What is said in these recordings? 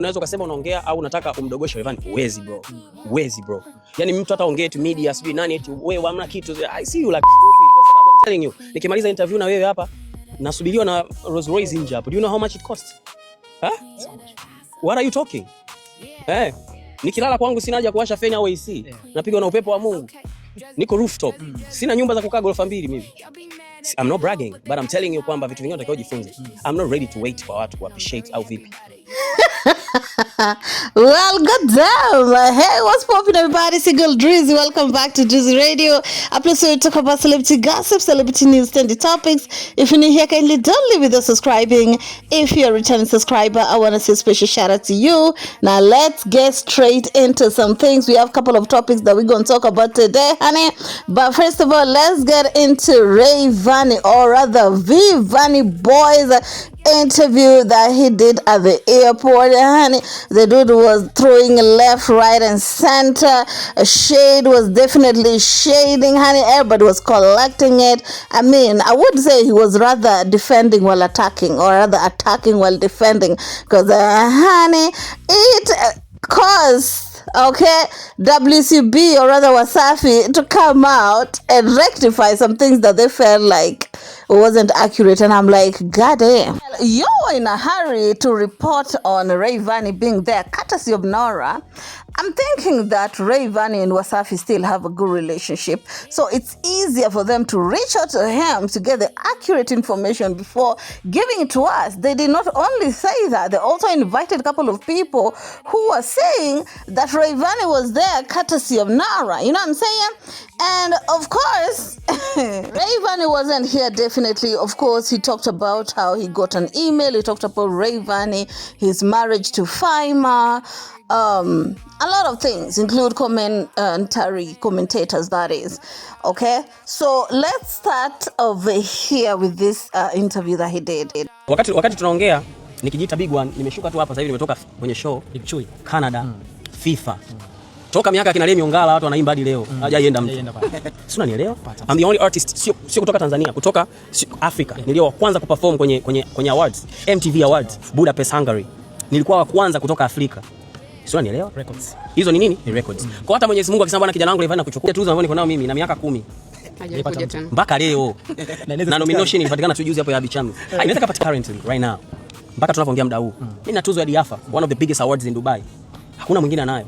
Unaweza kusema unaongea au unataka umdogoshe Rayvanny, uwezi bro. Uwezi bro. Yaani mtu hata ongee tu media sijui nani eti wewe hamna kitu. I see you like stupid kwa sababu I'm telling you. Nikimaliza interview na wewe hapa nasubiriwa na Rolls Royce nje hapo. Do you know how much it costs? Huh? What are you talking? Nikilala kwangu sina haja kuwasha feni au AC. Napigwa na upepo wa Mungu. Niko rooftop. Sina nyumba za kukaa ghorofa 2 mimi. I'm not bragging, but I'm telling you kwamba vitu vingine unatakiwa ujifunze. I'm not ready to wait for watu ku appreciate au vipi. Well, good damn. Hey, what's poppin', everybody? It's your girl Drizzy. Welcome back to Drizzy Radio. A place where we talk about celebrity gossip, celebrity news, trendy topics. If you're new here, kindly don't leave without subscribing. If you're a returning subscriber, I want to say a special shout out to you. Now, let's get straight into some things. We have a couple of topics that we're going to talk about today, honey. But first of all, let's get into RAYVANNY, or rather VVanny Boy's interview that he did at the airport, honey. The dude was throwing left, right, and center. A shade was definitely shading, honey. Everybody was collecting it. I mean, I would say he was rather defending while attacking, or rather attacking while defending, because, honey, it caused WCB, or rather Wasafi, to come out and rectify some things that they felt like wasn't accurate. And I'm like, god damn, you were in a hurry to report on RAYVANNY being there courtesy of Nora. I'm thinking that RAYVANNY and Wasafi still have a good relationship, so it's easier for them to reach out to him to get the accurate information before giving it to us. They did not only say that, they also invited a couple of people who were saying that RAYVANNY was there courtesy of Nara. You know what I'm saying? And of course, RAYVANNY wasn't here, definitely. Of course, he talked about how he got an email. He talked about RAYVANNY, his marriage to Faima, a lot of things, include commentators, that is. Okay, so let's start over here with this interview that he did. Wakati tunaongea nikijiita big one, nimeshuka tu hapa sasa hivi, nimetoka kwenye show Ipchui Canada, FIFA. Toka miaka kina Lemi Ongala watu wanaimba hadi leo. Hajaienda mtu. Si unanielewa? I'm the only artist sio kutoka Tanzania, kutoka Africa. Nilio wa kwanza kuperform kwenye awards, MTV Awards, Budapest, Hungary. Nilikuwa wa kwanza kutoka Afrika. Si unanielewa? Records. Hizo ni nini? Ni records. Kwa hata Mwenyezi Mungu akisema bwana kijana wangu RAYVANNY kuchukua tuzo ambazo niko nayo mimi na miaka 10. Hajakuja tena. Mpaka leo. Na nomination ilipatikana tu juzi hapo ya Abicham. Inaweza kupata currently right now. Mpaka tunapoongea muda huu. Mimi na tuzo ya Diafa, one of the biggest awards in Dubai. Hakuna mwingine anayo.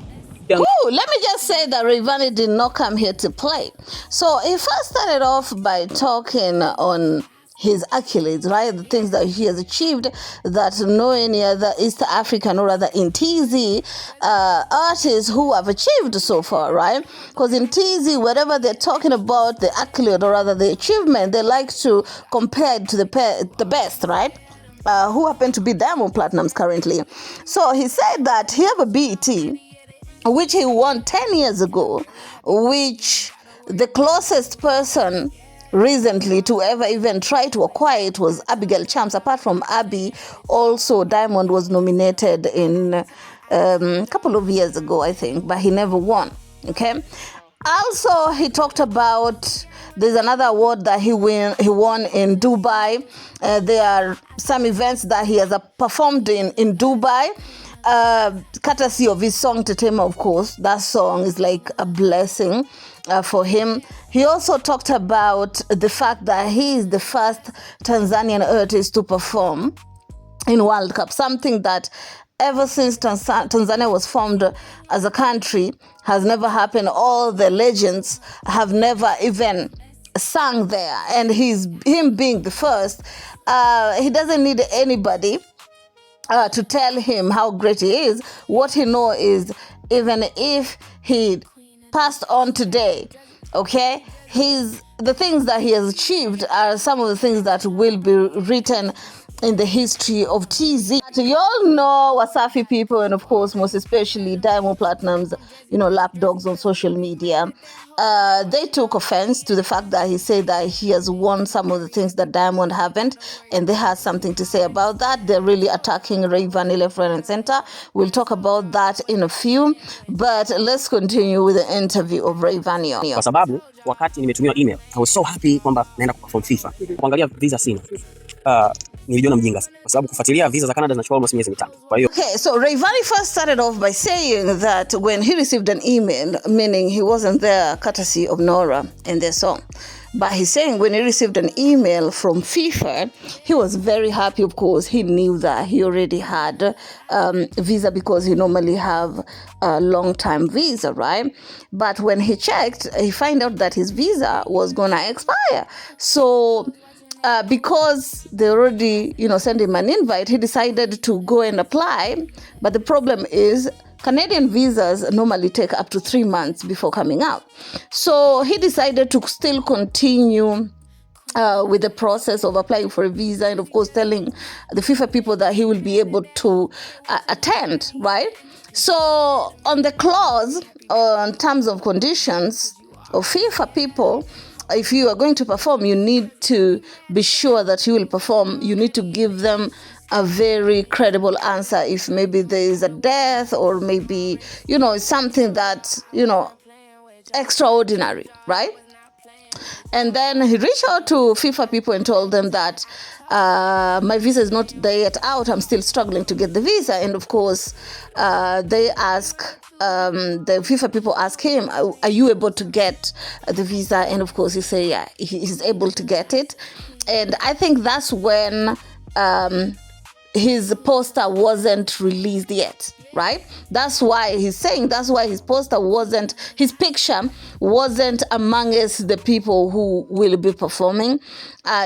Ooh, let me just say that RAYVANNY did not come here to play. So he first started off by talking on his accolades, right? The things that he has achieved that no any other East African, or rather in TZ, artists who have achieved so far, right? Because in TZ, whatever they're talking about, the accolade, or rather the achievement, they like to compare it to the best, right? Who happen to be Diamond Platinums currently. So he said that he have a BET, which he won 10 years ago, which the closest person recently to ever even try to acquire it was Abigail Chams. Apart from Abby, also Diamond was nominated in a couple of years ago, I think, but he never won. Okay. Also, he talked about there's another award that he won in Dubai. There are some events that he has performed in Dubai. Courtesy of his song Tetema, of course. That song is like a blessing for him. He also talked about the fact that he is the first Tanzanian artist to perform in World Cup, something that ever since Tanzania was formed as a country has never happened. All the legends have never even sung there, and him being the first, he doesn't need anybody to tell him how great he is. What he knows is, even if he passed on today, okay, the things that he has achieved are some of the things that will be written in the history of TZ. You all know Wasafi people, and of course, most especially Diamond Platinum's, lapdogs on social media. They took offense to the fact that he said that he has won some of the things that Diamond haven't, and they had something to say about that. They're really attacking RAYVANNY left, right, and center. We'll talk about that in a few, but let's continue with the interview of RAYVANNY. Kwa sababu wakati nimetumiwa email, I was so happy kwamba naenda kuperform FIFA. Kuangalia visa sina. Nilijiona mjinga kwa sababu kufuatilia visa za Canada zinachukua almost miezi mitatu. Kwa hiyo okay, so RAYVANNY first started off by saying that when he received an email, meaning he wasn't there courtesy of Nora and their song, but he's saying when he received an email from FIFA, he was very happy. Of course, he knew that he already had visa because he normally have a long-time visa, right? But when he checked, he found out that his visa was gonna expire. So because they already, sent him an invite, he decided to go and apply. But the problem is Canadian visas normally take up to 3 months before coming out. So he decided to still continue with the process of applying for a visa and, of course, telling the FIFA people that he will be able to attend, right? So on the clause, on terms of conditions of FIFA people, if you are going to perform, you need to be sure that you will perform. You need to give them a very credible answer if maybe there is a death or maybe, it's something that, extraordinary, right? And then he reached out to FIFA people and told them that my visa is not there yet out. I'm still struggling to get the visa. And of course, the FIFA people ask him, are you able to get the visa? And of course, he say, yeah, he's able to get it. And I think that's when his poster wasn't released yet, right? That's why he's saying, that's why his picture wasn't amongst the people who will be performing.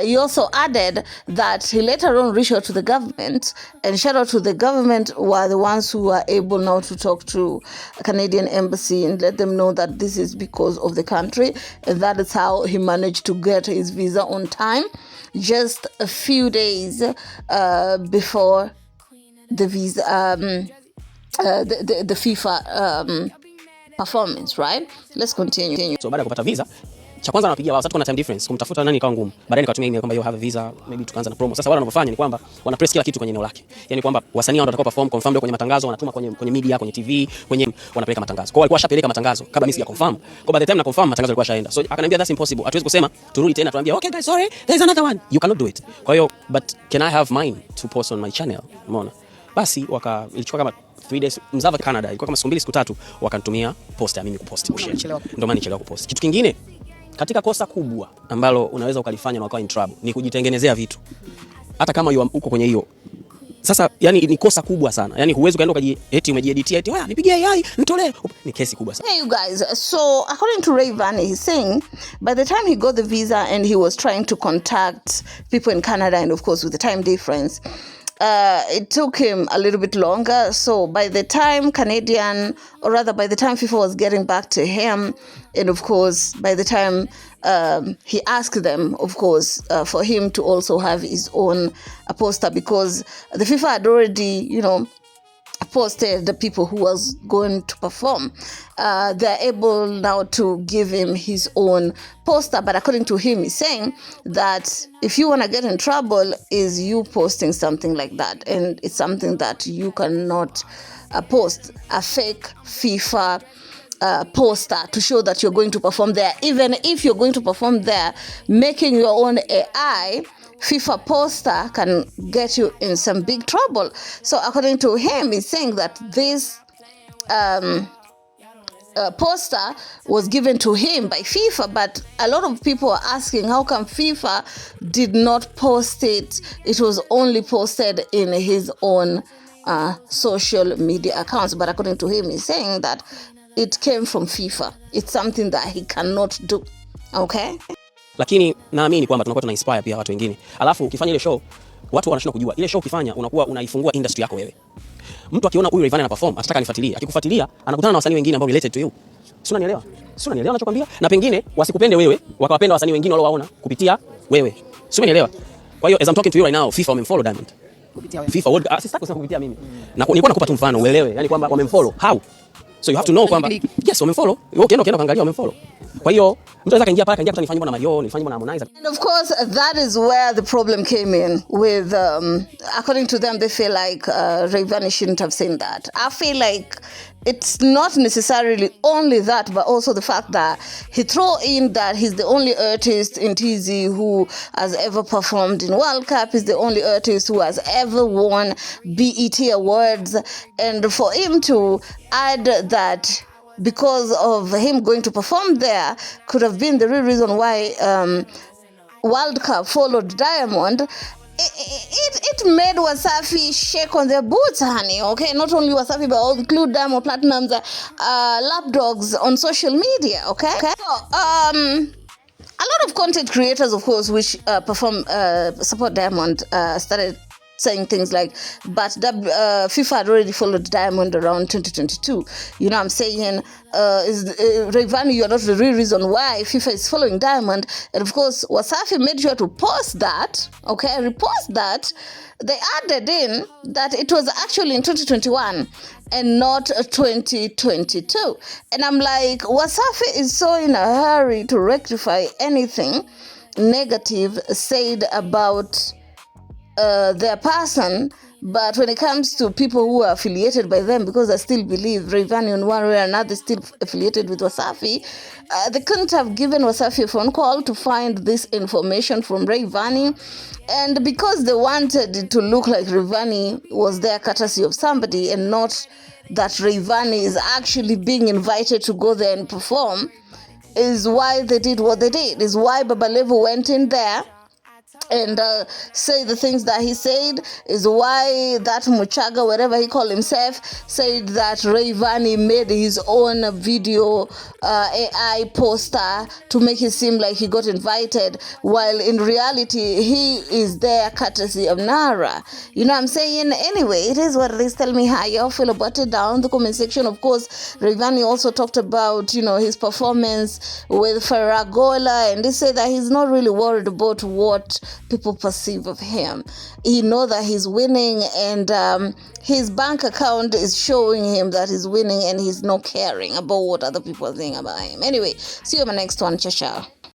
He also added that he later on reached out to the government, and shout out to the government were the ones who were able now to talk to a Canadian embassy and let them know that this is because of the country, and that is how he managed to get his visa on time, just a few days before the visa, the FIFA performance, right? Let's continue. So baada ya kupata visa, cha kwanza napigia wao, sasa kuna time difference, kumtafuta nani ikawa ngumu. Baadaye nikatumia email kwamba you have a visa, maybe tukaanza na promo. Sasa wale wanapofanya ni kwamba wana press kila kitu kwenye eneo lake. Yaani kwamba wasanii wao watakao perform confirm leo kwenye matangazo, wanatuma kwenye media, kwenye TV, wanapeleka matangazo. Kwa hiyo walikuwa shapeleka matangazo kabla mimi sija confirm. Kwa by the time na confirm matangazo yalikuwa shaenda. So akaniambia that's impossible. Hatuwezi kusema turudi tena tuambie okay guys sorry there is another one. You cannot do it. Kwa hiyo but can I have mine to post on my channel? Umeona? Basi ilichukua kama 3 days mzava Canada. Ilikuwa kama siku 2 siku 3 wakanitumia post ya mimi kupost. Ndio maana nichelewa kupost. Kitu kingine katika kosa kubwa ambalo unaweza ukalifanya na ukawa in trouble ni kujitengenezea vitu. Hata kama uko kwenye hiyo. Sasa yani ni kosa kubwa sana. Yani huwezi kaenda eti umejieditia eti nipigie AI nitolee. Ni kesi kubwa sana. Hey you guys, so according to RAYVANNY, he's saying by the time he got the visa and he was trying to contact people in Canada, and of course with the time difference, it took him a little bit longer. So by the time by the time FIFA was getting back to him, and of course by the time he asked them, of course, for him to also have his own poster, because the FIFA had already, posted the people who was going to perform. They're able now to give him his own poster, but according to him, he's saying that if you want to get in trouble is you posting something like that, and it's something that you cannot post a fake FIFA poster to show that you're going to perform there. Even if you're going to perform there, making your own AI FIFA poster can get you in some big trouble. So according to him, he's saying that this poster was given to him by FIFA, but a lot of people are asking how come FIFA did not post it. It was only posted in his own social media accounts. But according to him, he's saying that it came from FIFA. It's something that he cannot do. Okay? Lakini naamini kwamba tunakuwa tuna inspire pia watu wengine. Alafu ukifanya ile show, watu wanashindwa kujua. Ile show ukifanya unakuwa unaifungua industry yako wewe. Mtu akiona huyu RAYVANNY ana perform, atataka nifuatilie. Akikufuatilia, anakutana na wasanii wengine ambao related to you. Si unanielewa? Si unanielewa ninachokwambia? Na pengine wasikupende wewe, wakawapenda wasanii wengine waliowaona kupitia wewe. Si unanielewa? Kwa hiyo as I'm talking to you right now, FIFA wamemfollow Diamond. Kupitia wewe. FIFA world sitaki kusema kupitia mimi. Na nilikuwa nakupa tu mfano uelewe. Yaani kwamba wamemfollow. How? So you have to know kwamba yes, wamemfollow. Ukienda kaangalia wamemfollow. Kwa hiyo mtu anaweza kaingia pale kaingia nifanye na Mario, nifanye na Harmonize. And of course that is where the problem came in with according to them they feel like RAYVANNY shouldn't have seen that. I feel like it's not necessarily only that, but also the fact that he threw in that he's the only artist in TZ who has ever performed in World Cup. He's the only artist who has ever won BET Awards. And for him to add that because of him going to perform there could have been the real reason why World Cup followed Diamond. It made Wasafi shake on their boots, honey, okay? Not only Wasafi, but all include Diamond Platinum's lapdogs on social media, okay? So, a lot of content creators, of course, which support Diamond, started saying things like, but FIFA had already followed Diamond around 2022. You know what I'm saying? RAYVANNY, you're not the real reason why FIFA is following Diamond. And of course, Wasafi made sure to post that, okay, repost that. They added in that it was actually in 2021 and not 2022. And I'm like, Wasafi is so in a hurry to rectify anything negative said about their person, but when it comes to people who are affiliated by them, because I still believe RAYVANNY in one way or another is still affiliated with Wasafi, they couldn't have given Wasafi a phone call to find this information from RAYVANNY. And because they wanted it to look like RAYVANNY was there courtesy of somebody and not that RAYVANNY is actually being invited to go there and perform, is why they did what they did, is why Baba Levo went in there and say the things that he said, is why that Muchaga, whatever he called himself, said that RAYVANNY made his own video AI poster to make it seem like he got invited, while in reality he is there courtesy of Nara. You know what I'm saying? Anyway, it is what it is. Tell me how y'all feel about it down in the comment section. Of course, RAYVANNY also talked about, you know, his performance with Faragola, and they say that he's not really worried about what people perceive of him. He knows that he's winning, and his bank account is showing him that he's winning, and he's not caring about what other people think about him. Anyway, see you in my next one. Ciao, ciao.